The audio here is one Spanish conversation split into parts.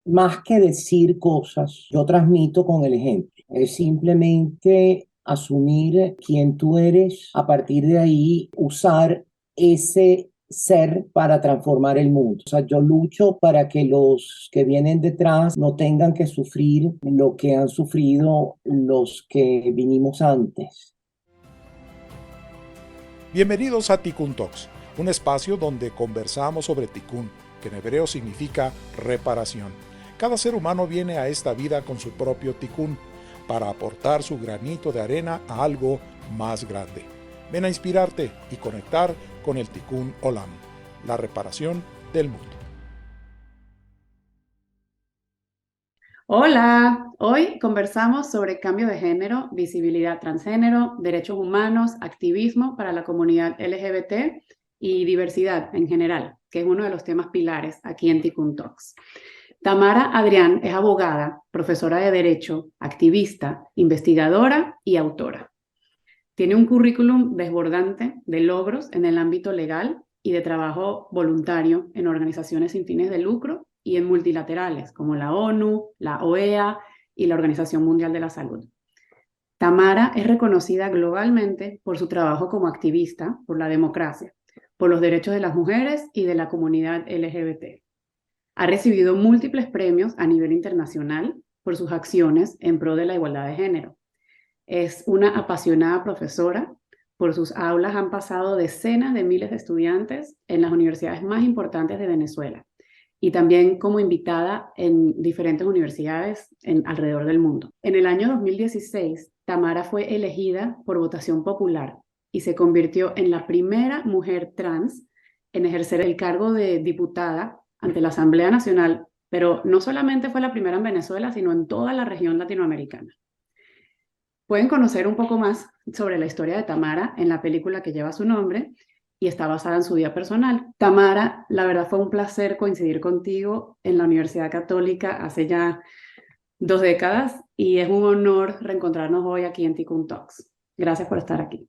más que decir cosas, yo transmito con el ejemplo. Es simplemente asumir quién tú eres, a partir de ahí usar ese ser para transformar el mundo. O sea, yo lucho para que los que vienen detrás no tengan que sufrir lo que han sufrido los que vinimos antes. Bienvenidos a Tikkun Talks, un espacio donde conversamos sobre Tikkun, que en hebreo significa reparación. Cada ser humano viene a esta vida con su propio Tikkun para aportar su granito de arena a algo más grande. Ven a inspirarte y conectar con el Tikkun Olam, la reparación del mundo. Hola, hoy conversamos sobre cambio de género, visibilidad transgénero, derechos humanos, activismo para la comunidad LGBT y diversidad en general, que es uno de los temas pilares aquí en Tikkun Talks. Tamara Adrián es abogada, profesora de Derecho, activista, investigadora y autora. Tiene un currículum desbordante de logros en el ámbito legal y de trabajo voluntario en organizaciones sin fines de lucro y en multilaterales como la ONU, la OEA y la Organización Mundial de la Salud. Tamara es reconocida globalmente por su trabajo como activista por la democracia, por los derechos de las mujeres y de la comunidad LGBT. Ha recibido múltiples premios a nivel internacional por sus acciones en pro de la igualdad de género. Es una apasionada profesora. Por sus aulas han pasado decenas de miles de estudiantes en las universidades más importantes de Venezuela y también como invitada en diferentes universidades alrededor del mundo. En el año 2016, Tamara fue elegida por votación popular y se convirtió en la primera mujer trans en ejercer el cargo de diputada ante la Asamblea Nacional, pero no solamente fue la primera en Venezuela, sino en toda la región latinoamericana. Pueden conocer un poco más sobre la historia de Tamara en la película que lleva su nombre y está basada en su vida personal. Tamara, la verdad fue un placer coincidir contigo en la Universidad Católica hace ya 2 décadas y es un honor reencontrarnos hoy aquí en Tikkun Talks. Gracias por estar aquí.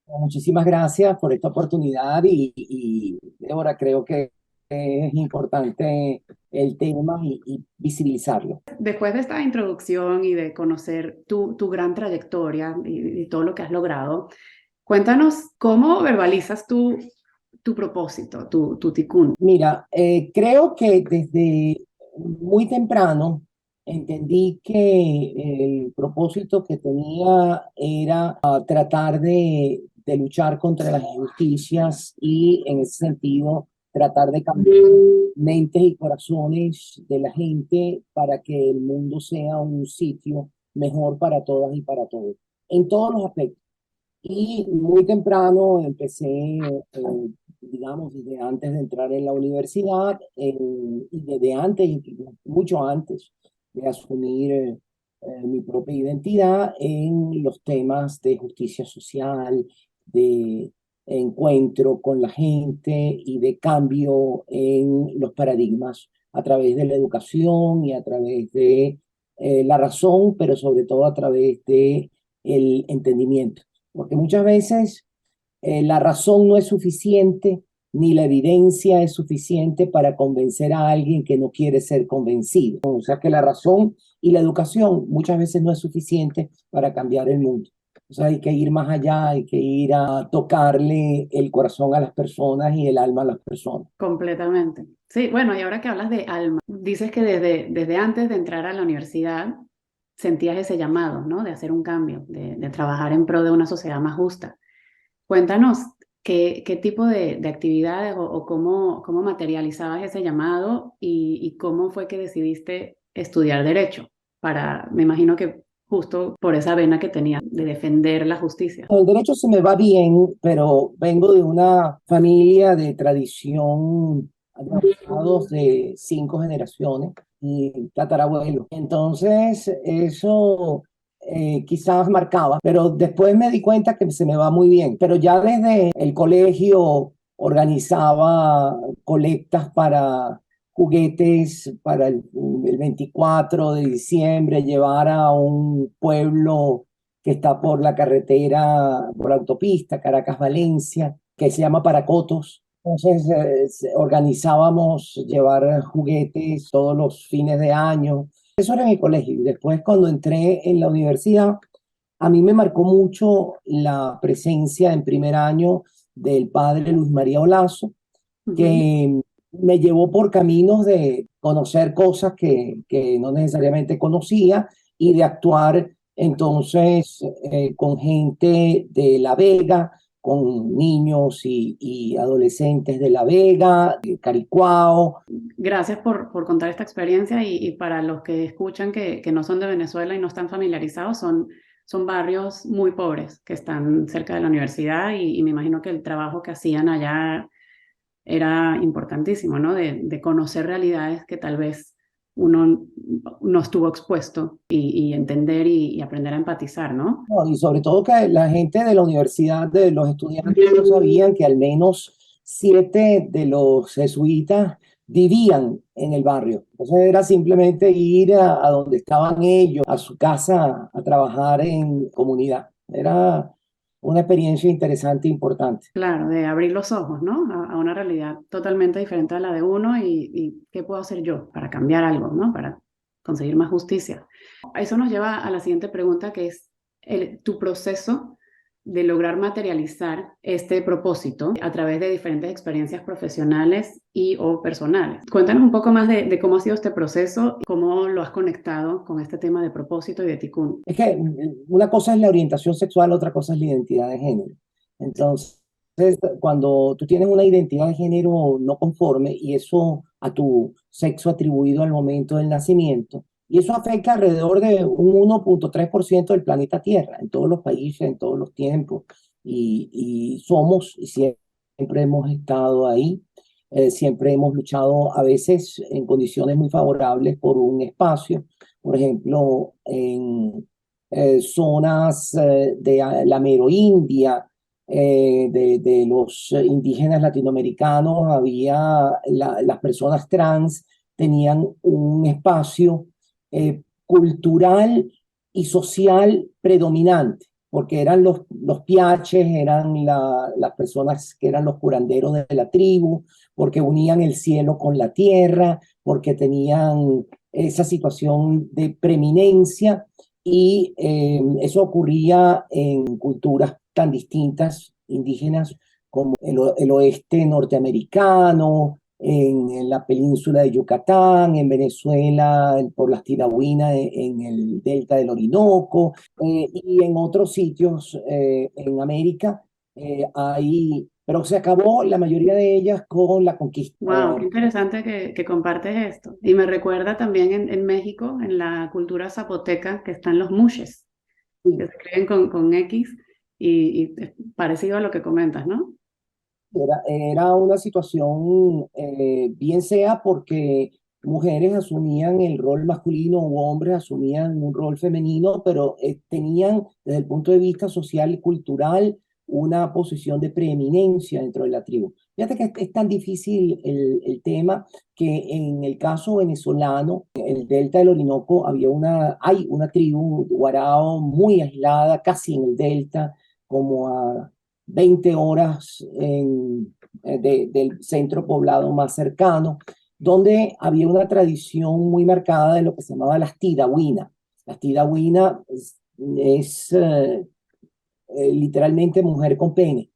Muchísimas gracias por esta oportunidad y Débora, creo que es importante el tema y visibilizarlo. Después de esta introducción y de conocer tu gran trayectoria y todo lo que has logrado, cuéntanos cómo verbalizas tu propósito, tu tikkun. Mira, creo que desde muy temprano entendí que el propósito que tenía era tratar de luchar contra las injusticias y en ese sentido tratar de cambiar mentes y corazones de la gente para que el mundo sea un sitio mejor para todas y para todos, en todos los aspectos. Y muy temprano empecé, digamos, desde antes de entrar en la universidad y desde antes, mucho antes de asumir mi propia identidad en los temas de justicia social, de encuentro con la gente y de cambio en los paradigmas a través de la educación y a través de la razón, pero sobre todo a través de el entendimiento. Porque muchas veces la razón no es suficiente, ni la evidencia es suficiente para convencer a alguien que no quiere ser convencido. O sea que la razón y la educación muchas veces no es suficiente para cambiar el mundo. O sea, hay que ir más allá, hay que ir a tocarle el corazón a las personas y el alma a las personas. Completamente. Sí, bueno, y ahora que hablas de alma, dices que desde antes de entrar a la universidad sentías ese llamado, ¿no? De hacer un cambio, de trabajar en pro de una sociedad más justa. Cuéntanos qué tipo de actividades o cómo materializabas ese llamado y cómo fue que decidiste estudiar derecho me imagino que justo por esa vena que tenías de defender la justicia. El derecho se me va bien, pero vengo de una familia de tradición, abuelos de 5 generaciones y tatarabuelos. Entonces, eso quizás marcaba, pero después me di cuenta que se me va muy bien. Pero ya desde el colegio organizaba colectas para juguetes para el 24 de diciembre, llevar a un pueblo que está por la carretera, por la autopista Caracas-Valencia, que se llama Paracotos, Entonces organizábamos llevar juguetes todos los fines de año. Eso era en el colegio. Y después cuando entré en la universidad, a mí me marcó mucho la presencia en primer año del padre Luis María Olazo, Ujú. que me llevó por caminos de conocer cosas que no necesariamente conocía y de actuar entonces con gente de La Vega, con niños y adolescentes de La Vega, de Caricuao. Gracias por contar esta experiencia y para los que escuchan que no son de Venezuela y no están familiarizados, son barrios muy pobres que están cerca de la universidad y me imagino que el trabajo que hacían allá era importantísimo, ¿no? De conocer realidades que tal vez uno no estuvo expuesto y entender y aprender a empatizar, ¿no? No, y sobre todo que la gente de la universidad, de los estudiantes, no sabían que al menos 7 de los jesuitas vivían en el barrio. Entonces era simplemente ir a donde estaban ellos, a su casa, a trabajar en comunidad. Era una experiencia interesante e importante. Claro, de abrir los ojos, ¿no? A una realidad totalmente diferente a la de uno y qué puedo hacer yo para cambiar algo, ¿no? Para conseguir más justicia. Eso nos lleva a la siguiente pregunta, que es tu proceso de lograr materializar este propósito a través de diferentes experiencias profesionales y o personales. Cuéntanos un poco más de cómo ha sido este proceso, cómo lo has conectado con este tema de propósito y de Tikkun. Es que una cosa es la orientación sexual, otra cosa es la identidad de género. Entonces, cuando tú tienes una identidad de género no conforme y eso a tu sexo atribuido al momento del nacimiento, y eso afecta alrededor de un 1,3% del planeta Tierra, en todos los países, en todos los tiempos, y somos, y siempre hemos estado ahí, siempre hemos luchado a veces en condiciones muy favorables por un espacio, por ejemplo, en zonas de la Meroindia, de los indígenas latinoamericanos, las personas trans tenían un espacio cultural y social predominante, porque eran los piaches, eran las personas que eran los curanderos de la tribu, porque unían el cielo con la tierra, porque tenían esa situación de preeminencia y eso ocurría en culturas tan distintas, indígenas, como el oeste norteamericano, en la península de Yucatán, en Venezuela, por las tirahuinas, en el delta del Orinoco, y en otros sitios en América hay, pero se acabó la mayoría de ellas con la conquista. Wow, qué interesante que compartes esto. Y me recuerda también en México, en la cultura zapoteca, que están los mushes, que se escriben con X y es parecido a lo que comentas, ¿no? Era una situación, bien sea porque mujeres asumían el rol masculino u hombres asumían un rol femenino, pero tenían desde el punto de vista social y cultural una posición de preeminencia dentro de la tribu. Fíjate que es tan difícil el tema que en el caso venezolano, en el delta del Orinoco, hay una tribu guarao muy aislada, casi en el delta, como a 20 horas del centro poblado más cercano, donde había una tradición muy marcada de lo que se llamaba las tirahuinas. Las tirahuinas es literalmente mujer con pene.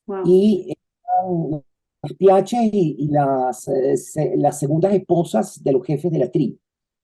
Wow. Y eran las piaches y las segundas esposas de los jefes de la tribu.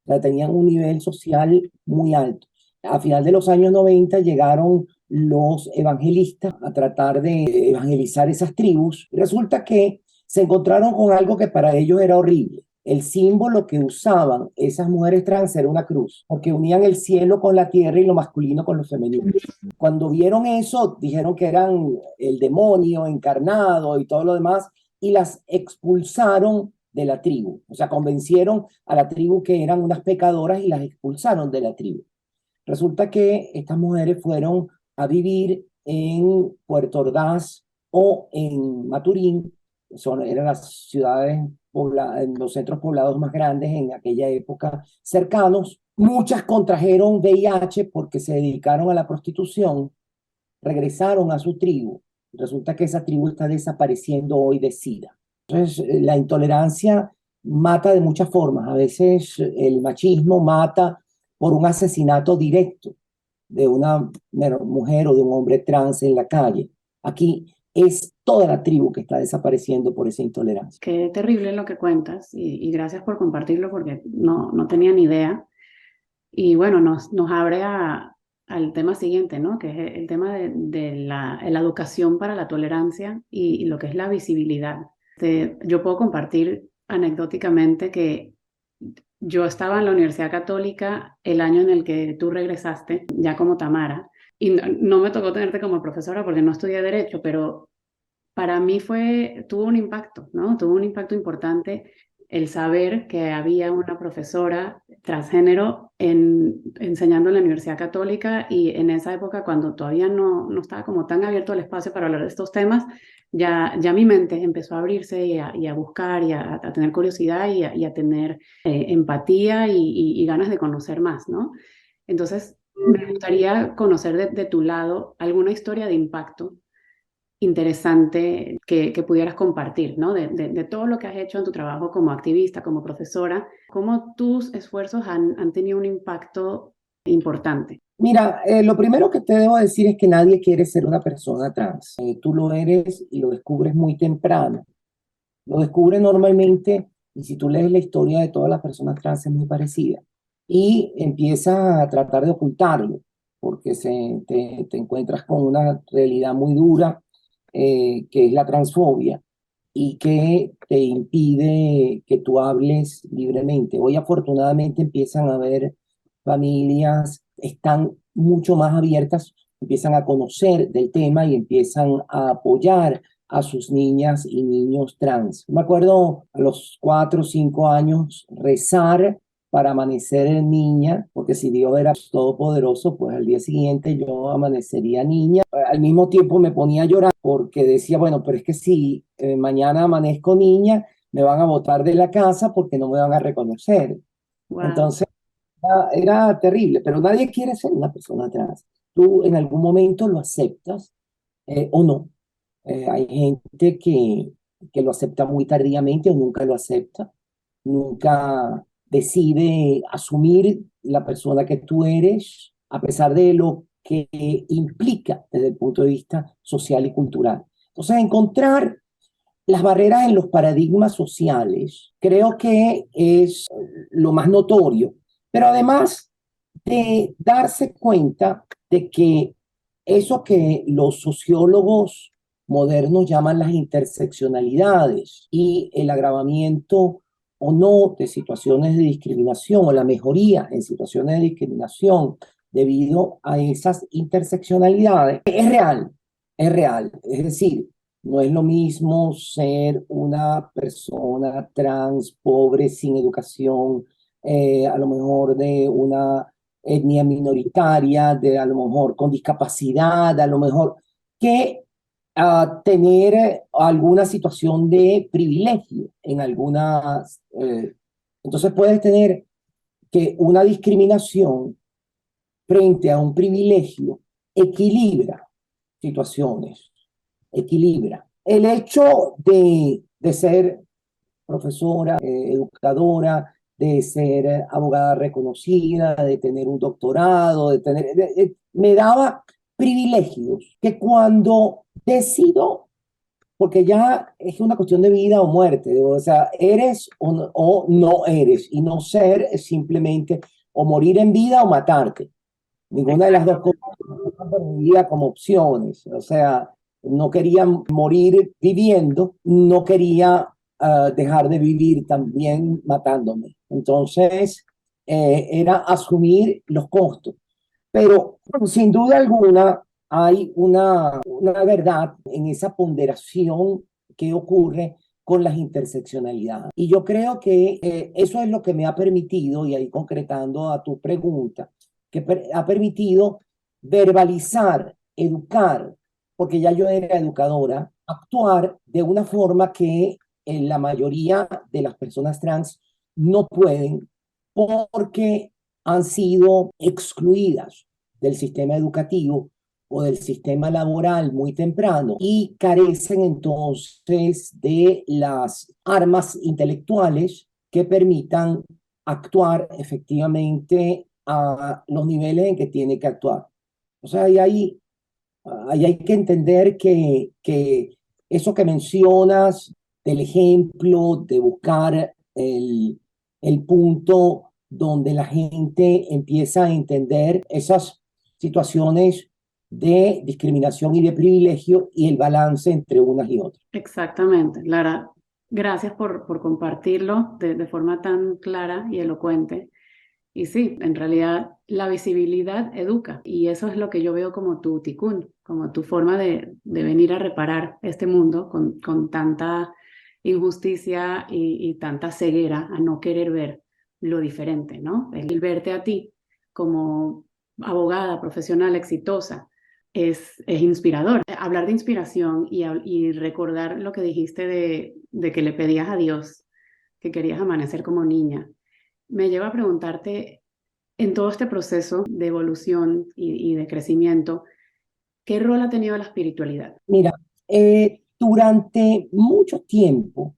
O sea, tenían un nivel social muy alto. A final de los años 90 llegaron los evangelistas a tratar de evangelizar esas tribus. Resulta que se encontraron con algo que para ellos era horrible. El símbolo que usaban esas mujeres trans era una cruz, porque unían el cielo con la tierra y lo masculino con lo femenino. Cuando vieron eso, dijeron que eran el demonio encarnado y todo lo demás, y las expulsaron de la tribu. O sea, convencieron a la tribu que eran unas pecadoras y las expulsaron de la tribu. Resulta que estas mujeres fueron a vivir en Puerto Ordaz o en Maturín, eran las ciudades, los centros poblados más grandes en aquella época cercanos. Muchas contrajeron VIH porque se dedicaron a la prostitución, regresaron a su tribu resulta que esa tribu está desapareciendo hoy de SIDA. Entonces, la intolerancia mata de muchas formas. A veces el machismo mata por un asesinato directo de una mujer o de un hombre trans en la calle. Aquí es toda la tribu que está desapareciendo por esa intolerancia. Qué terrible lo que cuentas y gracias por compartirlo porque no tenía ni idea. Y bueno, nos abre al tema siguiente, ¿no? Que es el tema de la educación para la tolerancia y lo que es la visibilidad. Yo puedo compartir anecdóticamente que yo estaba en la Universidad Católica el año en el que tú regresaste, ya como Tamara, y no me tocó tenerte como profesora porque no estudié Derecho, pero para mí tuvo un impacto, ¿no? Tuvo un impacto importante el saber que había una profesora transgénero enseñando en la Universidad Católica y en esa época cuando todavía no estaba como tan abierto el espacio para hablar de estos temas, ya mi mente empezó a abrirse y a buscar y a tener curiosidad y a tener empatía y ganas de conocer más, ¿no? Entonces, me gustaría conocer de tu lado alguna historia de impacto interesante que pudieras compartir, ¿no? De todo lo que has hecho en tu trabajo como activista, como profesora, cómo tus esfuerzos han tenido un impacto importante. Mira, lo primero que te debo decir es que nadie quiere ser una persona trans. Tú lo eres y lo descubres muy temprano. Lo descubres normalmente, y si tú lees la historia de todas las personas trans es muy parecida. Y empiezas a tratar de ocultarlo, porque te encuentras con una realidad muy dura, que es la transfobia, y que te impide que tú hables libremente. Hoy afortunadamente empiezan a haber familias, están mucho más abiertas, empiezan a conocer del tema y empiezan a apoyar a sus niñas y niños trans. Me acuerdo a los 4 o 5 años rezar para amanecer niña, porque si Dios era todopoderoso, pues al día siguiente yo amanecería niña. Al mismo tiempo me ponía a llorar porque decía, bueno, pero es que si mañana amanezco niña, me van a botar de la casa porque no me van a reconocer. Wow. Entonces era terrible, pero nadie quiere ser una persona trans. Tú en algún momento lo aceptas o no. Hay gente que lo acepta muy tardíamente o nunca lo acepta, nunca decide asumir la persona que tú eres, a pesar de lo que implica desde el punto de vista social y cultural. Entonces, encontrar las barreras en los paradigmas sociales creo que es lo más notorio, pero además de darse cuenta de que eso que los sociólogos modernos llaman las interseccionalidades y el agravamiento o no de situaciones de discriminación o la mejoría en situaciones de discriminación debido a esas interseccionalidades es real, es real. Es decir, no es lo mismo ser una persona trans, pobre, sin educación, a lo mejor de una etnia minoritaria, de a lo mejor con discapacidad, a lo mejor que tener alguna situación de privilegio en algunas. Entonces puedes tener que una discriminación frente a un privilegio equilibra situaciones, equilibra. El hecho de ser profesora, educadora, de ser abogada reconocida, de tener un doctorado, me daba privilegios que cuando decido, porque ya es una cuestión de vida o muerte, digo, o sea, eres o no eres, y no ser es simplemente o morir en vida o matarte. Ninguna de las dos cosas veía como opciones. O sea, no quería morir viviendo, no quería dejar de vivir también matándome. Entonces, era asumir los costos. Pero sin duda alguna hay una verdad en esa ponderación que ocurre con las interseccionalidades. Y yo creo que eso es lo que me ha permitido, y ahí concretando a tu pregunta, que ha permitido verbalizar, educar, porque ya yo era educadora, actuar de una forma que en la mayoría de las personas trans no pueden porque han sido excluidas del sistema educativo o del sistema laboral muy temprano y carecen entonces de las armas intelectuales que permitan actuar efectivamente a los niveles en que tiene que actuar. O sea, ahí hay que entender que eso que mencionas del ejemplo, de buscar el punto donde la gente empieza a entender esas situaciones de discriminación y de privilegio y el balance entre unas y otras. Exactamente, Lara. Gracias por compartirlo de forma tan clara y elocuente. Y sí, en realidad la visibilidad educa y eso es lo que yo veo como tu tikkun, como tu forma de venir a reparar este mundo con tanta injusticia y tanta ceguera a no querer ver lo diferente, ¿no? El verte a ti como abogada profesional exitosa es inspirador. Hablar de inspiración y recordar lo que dijiste de que le pedías a Dios que querías amanecer como niña me lleva a preguntarte, en todo este proceso de evolución y de crecimiento, ¿qué rol ha tenido la espiritualidad? Mira, durante mucho tiempo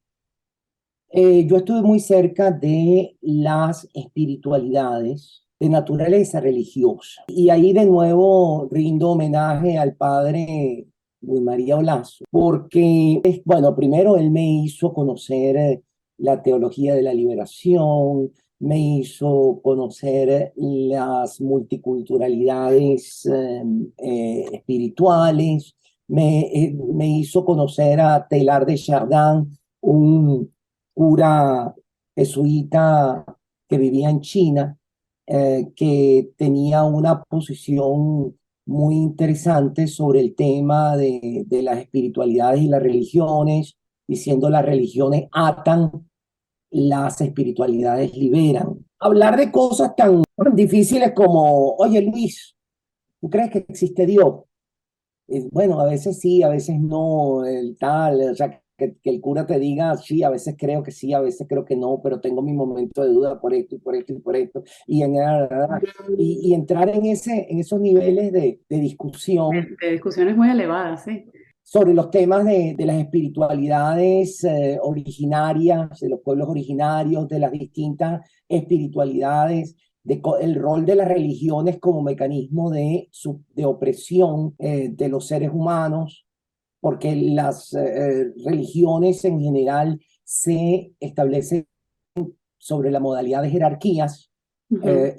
yo estuve muy cerca de las espiritualidades de naturaleza religiosa. Y ahí de nuevo rindo homenaje al padre Luis María Olazo, porque, bueno, primero él me hizo conocer la teología de la liberación, me hizo conocer las multiculturalidades espirituales, me hizo conocer a Teilhard de Chardin, un cura jesuita que vivía en China, que tenía una posición muy interesante sobre el tema de las espiritualidades y las religiones, diciendo las religiones atan, las espiritualidades liberan. Hablar de cosas tan difíciles como, oye Luis, ¿tú crees que existe Dios? Bueno, a veces sí, a veces no, el tal, o sea, que el cura te diga, sí, a veces creo que sí, a veces creo que no, pero tengo mi momento de duda por esto y por esto y por esto, y entrar en esos niveles de discusión De discusiones muy elevadas, sí. sobre los temas de las espiritualidades originarias, de los pueblos originarios, de las distintas espiritualidades, el rol de las religiones como mecanismo de opresión de los seres humanos, porque las religiones en general se establecen sobre la modalidad de jerarquías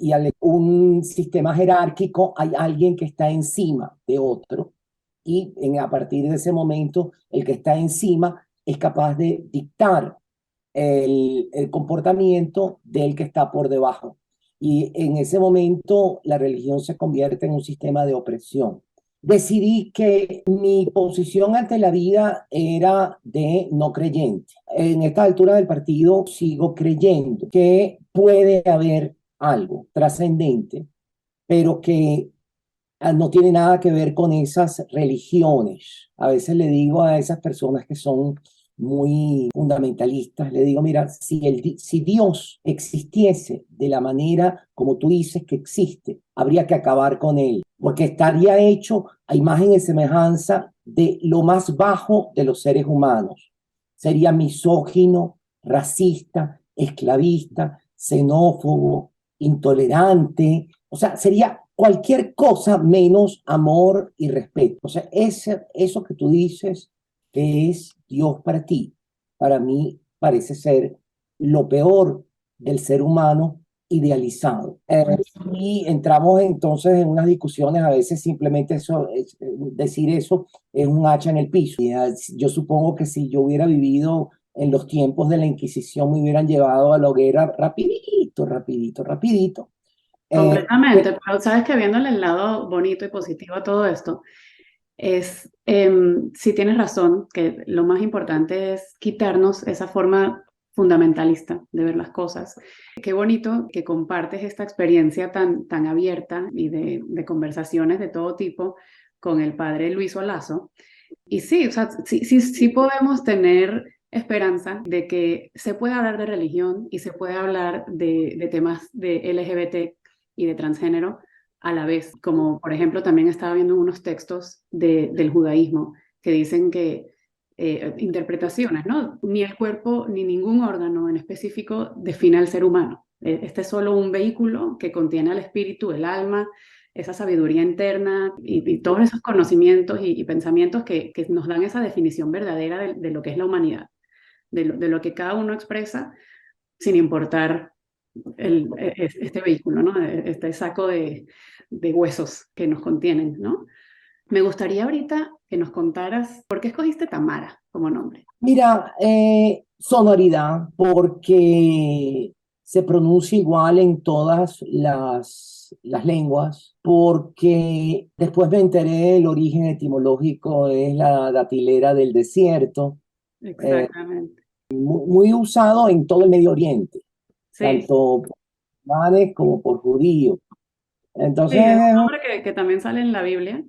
y al un sistema jerárquico hay alguien que está encima de otro y a partir de ese momento el que está encima es capaz de dictar el comportamiento del que está por debajo. Y en ese momento la religión se convierte en un sistema de opresión. Decidí que mi posición ante la vida era de no creyente. En esta altura del partido sigo creyendo que puede haber algo trascendente, pero que no tiene nada que ver con esas religiones. A veces le digo a esas personas que son muy fundamentalistas, le digo, mira, si Dios existiese de la manera como tú dices que existe, habría que acabar con él, porque estaría hecho a imagen y semejanza de lo más bajo de los seres humanos. Sería misógino, racista, esclavista, xenófobo, intolerante, o sea, sería cualquier cosa menos amor y respeto. O sea, eso que tú dices que es Dios para ti, para mí parece ser lo peor del ser humano idealizado. Y entramos entonces en unas discusiones, a veces simplemente decir eso es un hacha en el piso. Y, yo supongo que si yo hubiera vivido en los tiempos de la Inquisición me hubieran llevado a la hoguera rapidito, rapidito, rapidito. Completamente, pero sabes que viéndole el lado bonito y positivo a todo esto, sí tienes razón, que lo más importante es quitarnos esa forma fundamentalista de ver las cosas. Qué bonito que compartes esta experiencia tan abierta y de conversaciones de todo tipo con el padre Luis Olazo. Y sí, o sea, sí podemos tener esperanza de que se pueda hablar de religión y se puede hablar de temas de LGBT y de transgénero a la vez, como por ejemplo también estaba viendo unos textos del judaísmo que dicen que interpretaciones, ¿no? Ni el cuerpo ni ningún órgano en específico define al ser humano. Este es solo un vehículo que contiene al espíritu, el alma, esa sabiduría interna y todos esos conocimientos y pensamientos que nos dan esa definición verdadera de lo que es la humanidad, de lo que cada uno expresa sin importar este vehículo, ¿no? Este saco de huesos que nos contienen, ¿no? Me gustaría ahorita que nos contaras por qué escogiste Tamara como nombre. Mira, sonoridad, porque se pronuncia igual en todas las lenguas, porque después me enteré el origen etimológico es la datilera del desierto, eh, Exactamente. muy usado en todo el Medio Oriente, Sí, tanto por musulmanes como por judíos. sí, Entonces, es un nombre que también sale en la Biblia.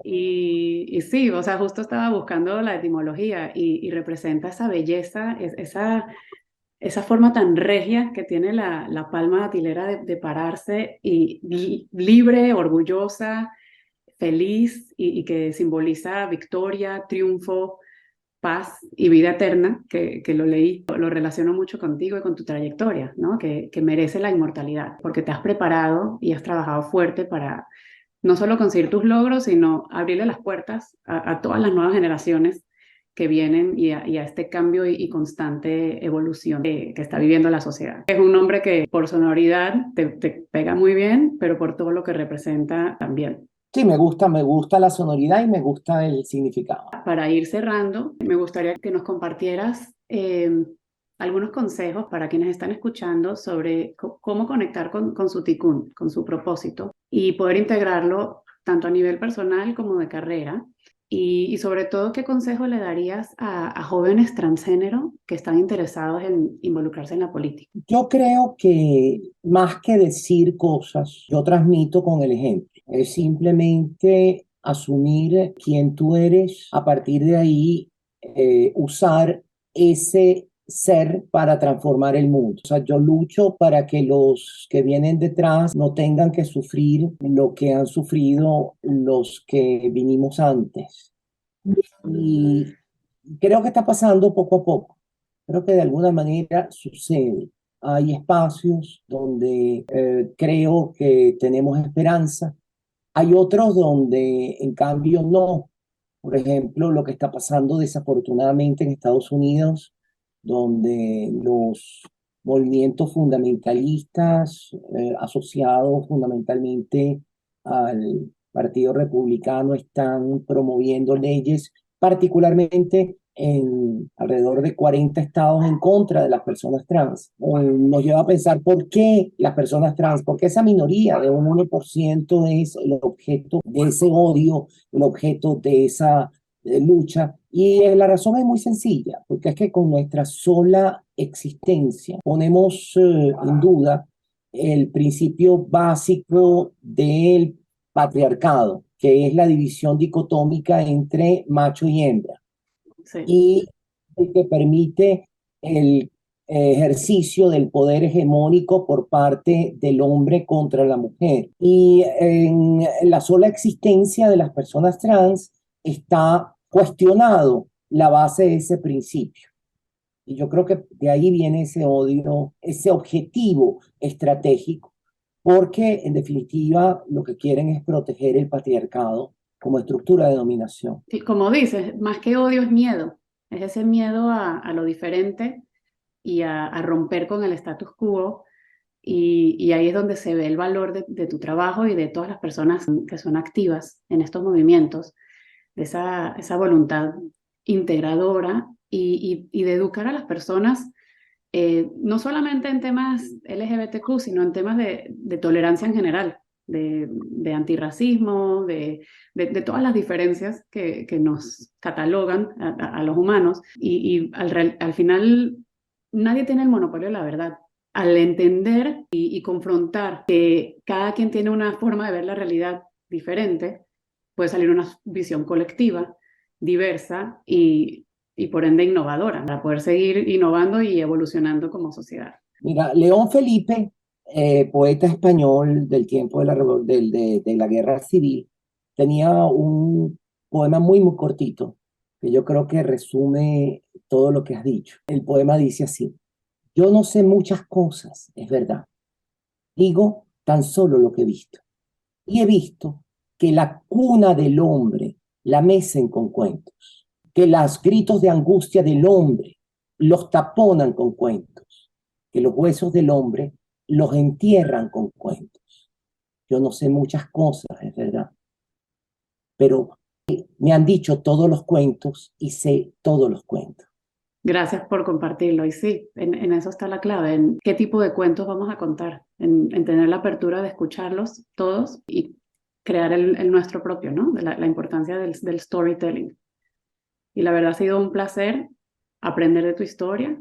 Y sí, o sea, justo estaba buscando la etimología y representa esa belleza, esa forma tan regia que tiene la palma datilera de pararse y libre, orgullosa, feliz y que simboliza victoria, triunfo, paz y vida eterna, que lo leí, lo relaciono mucho contigo y con tu trayectoria, ¿no? Que merece la inmortalidad, porque te has preparado y has trabajado fuerte para no solo conseguir tus logros, sino abrirle las puertas a todas las nuevas generaciones que vienen y a este cambio y constante evolución que está viviendo la sociedad. Es un nombre que por sonoridad te pega muy bien, pero por todo lo que representa también. sí, me gusta la sonoridad y me gusta el significado. Para ir cerrando, me gustaría que nos compartieras algunos consejos para quienes están escuchando sobre cómo conectar con su ticún, con su propósito y poder integrarlo tanto a nivel personal como de carrera. Y sobre todo, ¿qué consejo le darías a jóvenes transgénero que están interesados en involucrarse en la política? Yo creo que más que decir cosas, yo transmito con el ejemplo. Es simplemente asumir quién tú eres, a partir de ahí usar ese ser para transformar el mundo. O sea, yo lucho para que los que vienen detrás no tengan que sufrir lo que han sufrido los que vinimos antes. Y creo que está pasando poco a poco. Creo que de alguna manera sucede. Hay espacios donde creo que tenemos esperanza. Hay otros donde, en cambio, no. Por ejemplo, lo que está pasando desafortunadamente en Estados Unidos, donde los movimientos fundamentalistas asociados fundamentalmente al Partido Republicano están promoviendo leyes, particularmente en alrededor de 40 estados en contra de las personas trans. Nos lleva a pensar por qué las personas trans, porque esa minoría de un 1% es el objeto de ese odio, el objeto de esa lucha. Y la razón es muy sencilla, porque es que con nuestra sola existencia ponemos en duda el principio básico del patriarcado, que es la división dicotómica entre macho y hembra, Sí, y el que permite el ejercicio del poder hegemónico por parte del hombre contra la mujer. Y en la sola existencia de las personas trans está cuestionado la base de ese principio. Y yo creo que de ahí viene ese odio, ese objetivo estratégico, porque en definitiva lo que quieren es proteger el patriarcado como estructura de dominación. sí, como dices, más que odio es miedo, es ese miedo a lo diferente y a romper con el status quo. Y ahí es donde se ve el valor de tu trabajo y de todas las personas que son activas en estos movimientos, de esa voluntad integradora y de educar a las personas, no solamente en temas LGBTQ, sino en temas de tolerancia en general, de antirracismo, de todas las diferencias que nos catalogan a los humanos. Y al final, nadie tiene el monopolio de la verdad. Al entender y confrontar que cada quien tiene una forma de ver la realidad diferente, puede salir una visión colectiva, diversa y por ende innovadora, para poder seguir innovando y evolucionando como sociedad. Mira, León Felipe poeta español del tiempo de la Guerra Civil, tenía un poema muy, muy cortito, que yo creo que resume todo lo que has dicho. El poema dice así: yo no sé muchas cosas, es verdad, digo tan solo lo que he visto. Y he visto que la cuna del hombre la mecen con cuentos, que los gritos de angustia del hombre los taponan con cuentos, que los huesos del hombre los entierran con cuentos. Yo no sé muchas cosas, es verdad, pero me han dicho todos los cuentos y sé todos los cuentos. Gracias por compartirlo. Y sí, en eso está la clave, en qué tipo de cuentos vamos a contar, en tener la apertura de escucharlos todos y crear el nuestro propio, ¿no? De la importancia del storytelling. Y la verdad ha sido un placer aprender de tu historia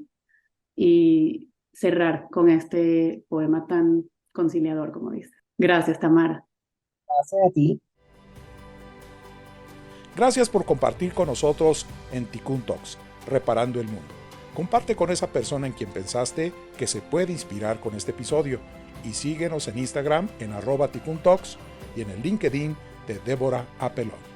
y cerrar con este poema tan conciliador, como dices. Gracias, Tamara. Gracias a ti. Gracias por compartir con nosotros en Tikkun Talks, Reparando el Mundo. Comparte con esa persona en quien pensaste que se puede inspirar con este episodio y síguenos en Instagram en @Tikkun Talks y en el LinkedIn de Débora Apelón.